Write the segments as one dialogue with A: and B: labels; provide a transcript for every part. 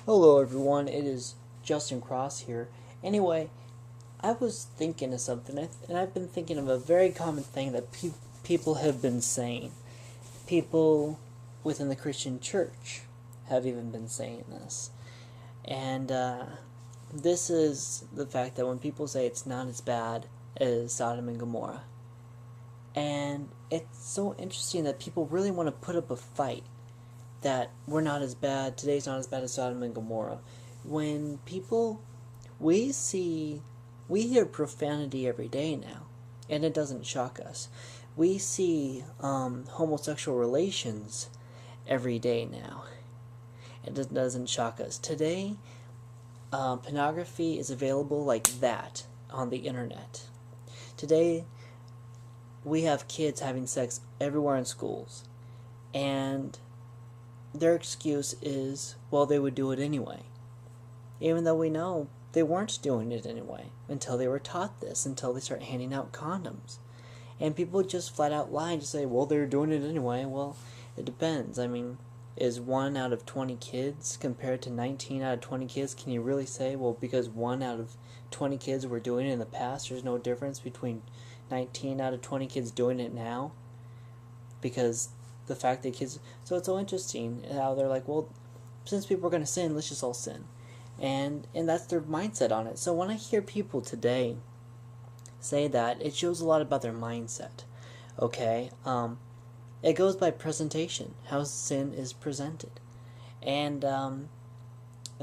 A: Hello everyone, it is Justin Cross here. Anyway, I was thinking of something, and I've been thinking of a very common thing that people have been saying. People within the Christian church have even been saying this. And this is the fact that when people say it's not as bad as Sodom and Gomorrah. And it's so interesting that people really want to put up a fight that we're not as bad, today's not as bad as Sodom and Gomorrah. When people, we hear profanity every day now, and it doesn't shock us. We see homosexual relations every day now, and it doesn't shock us. Today, pornography is available like that on the internet. Today, we have kids having sex everywhere in schools, and their excuse is, well, they would do it anyway. Even though we know they weren't doing it anyway until they were taught this, until they start handing out condoms. And people just flat out lie and just say, well, they're doing it anyway. Well, it depends. I mean, is 1 out of 20 kids compared to 19 out of 20 kids? Can you really say, well, because 1 out of 20 kids were doing it in the past, there's no difference between 19 out of 20 kids doing it now? Because the fact that kids, so it's so interesting how they're like, well, since people are going to sin, let's just all sin, and that's their mindset on it. So when I hear people today say that, it shows a lot about their mindset. Okay, it goes by presentation, how sin is presented. And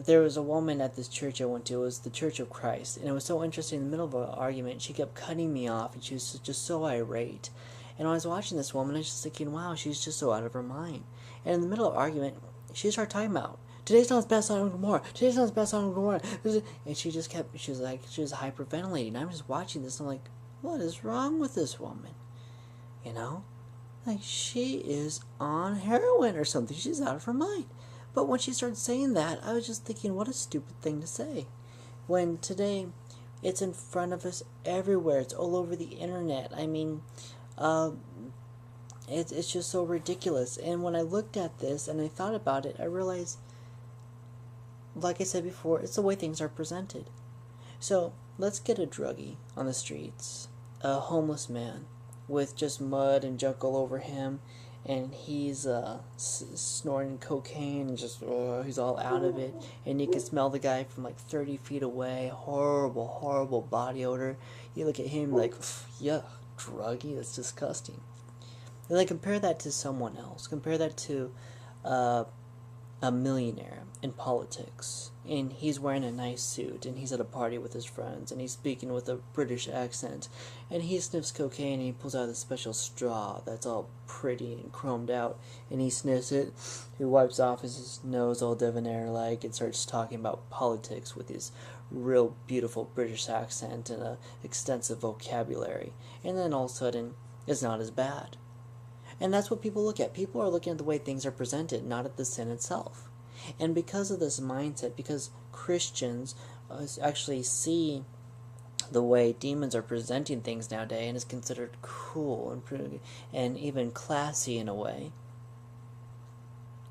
A: there was a woman at this church I went to. It was the Church of Christ, and it was so interesting. In the middle of an argument, she kept cutting me off, and she was just so irate. And when I was watching this woman, I was just thinking, wow, she's just so out of her mind. And in the middle of the argument, she started talking about, today's not as bad as Sodom and Gomorrah. Today's not as bad as Sodom and Gomorrah. And she was hyperventilating. I'm just watching this, and I'm like, what is wrong with this woman? You know? Like, she is on heroin or something. She's out of her mind. But when she started saying that, I was just thinking, what a stupid thing to say. When today, it's in front of us everywhere. It's all over the internet. I mean, it's just so ridiculous. And when I looked at this and I thought about it, I realized, like I said before, it's the way things are presented. So let's get a druggie on the streets, a homeless man with just mud and junk all over him, and he's snorting cocaine and just he's all out of it, and you can smell the guy from like 30 feet away. Horrible body odor. You look at him like, yuck, druggie, that's disgusting. And then compare that to someone else. Compare that to a millionaire in politics, and he's wearing a nice suit, and he's at a party with his friends, and he's speaking with a British accent, and he sniffs cocaine, and he pulls out a special straw that's all pretty and chromed out, and he sniffs it, he wipes off his nose all debonair-like, and starts talking about politics with his real beautiful British accent and a extensive vocabulary, and then all of a sudden, it's not as bad. And that's what people look at. People are looking at the way things are presented, not at the sin itself. And because of this mindset, because Christians actually see the way demons are presenting things nowadays, and is considered cool and even classy in a way,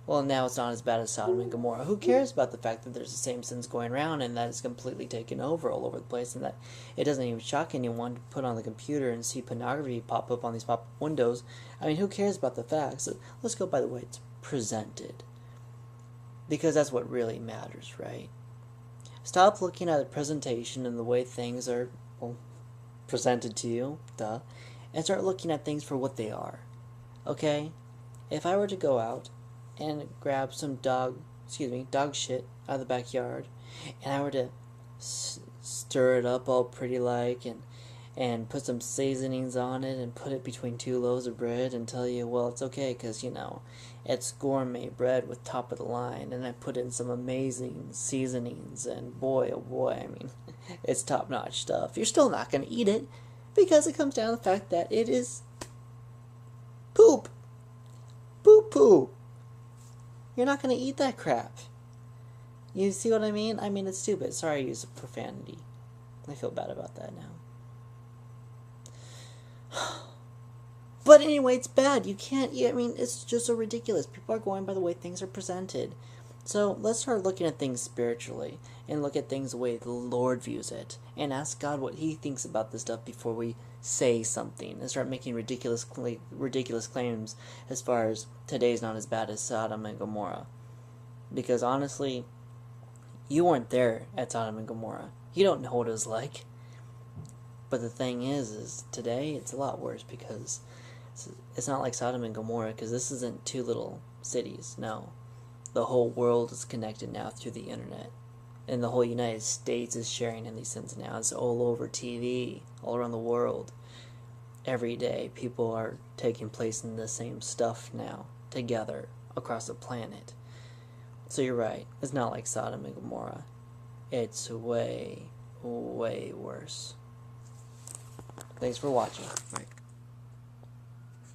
A: well, now it's not as bad as Sodom and Gomorrah. Who cares about the fact that there's the same sins going around, and that it's completely taken over all over the place, and that it doesn't even shock anyone to put on the computer and see pornography pop up on these pop-up windows? I mean, who cares about the facts? Let's go by the way it's presented, because that's what really matters, right? Stop looking at the presentation and the way things are, well, presented to you, and start looking at things for what they are. Okay? If I were to go out and grab some dog shit out of the backyard, and I were to stir it up all pretty like, and put some seasonings on it, and put it between 2 loaves of bread, and tell you, well, it's okay, because, it's gourmet bread with top of the line, and I put in some amazing seasonings, and boy, oh boy, I mean, it's top-notch stuff. You're still not going to eat it, because it comes down to the fact that it is poop. Poo-poo. You're not going to eat that crap. You see what I mean? I mean, it's stupid. Sorry I use profanity. I feel bad about that now. But anyway, it's bad. You can't, I mean, it's just so ridiculous. People are going by the way things are presented. So let's start looking at things spiritually and look at things the way the Lord views it and ask God what He thinks about this stuff before we say something and start making ridiculous claims as far as today's not as bad as Sodom and Gomorrah. Because honestly, you weren't there at Sodom and Gomorrah. You don't know what it was like. But the thing is today it's a lot worse because it's not like Sodom and Gomorrah, because this isn't two little cities. No. The whole world is connected now through the internet. And the whole United States is sharing in these things now. It's all over TV, all around the world. Every day, people are taking place in the same stuff now, together, across the planet. So you're right. It's not like Sodom and Gomorrah. It's way, way worse. Thanks for watching.
B: Right.